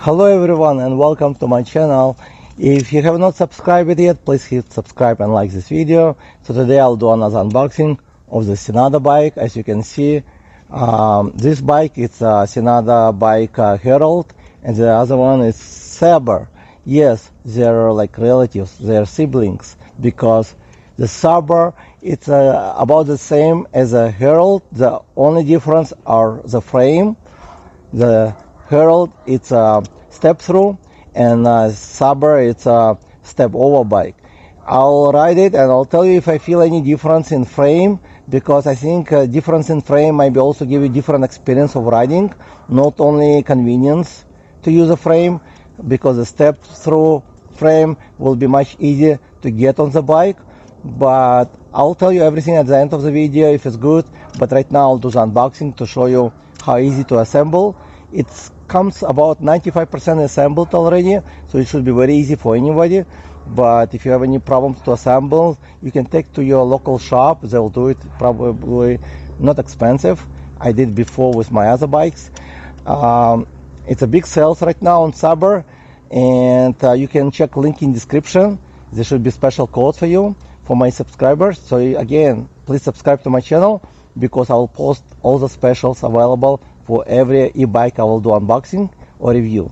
Hello everyone and welcome to my channel. If you have not subscribed yet, please hit subscribe and like this video. So today I'll do another unboxing of the Senada bike. As you can see, this bike it's a Senada bike Headlight, and the other one is Saber. Yes, they're like relatives, they're siblings, because the Saber it's about the same as a Headlight. The only difference are the frame. The Headlight it's a step through, and Saber it's a step over bike. I'll ride it and I'll tell you if I feel any difference in frame, because I think difference in frame might be also give you different experience of riding, not only convenience to use a frame, because the step through frame will be much easier to get on the bike. But I'll tell you everything at the end of the video if it's good. But right now I'll do the unboxing to show you how easy to assemble. It comes about 95% assembled already, so it should be very easy for anybody. But if you have any problems to assemble, you can take to your local shop. They'll do it, probably not expensive. I did before with my other bikes. It's a big sales right now on Saber, and you can check link in description. There should be special code for you, for my subscribers. So again, please subscribe to my channel, because I will post all the specials available for every e-bike I will do unboxing or review.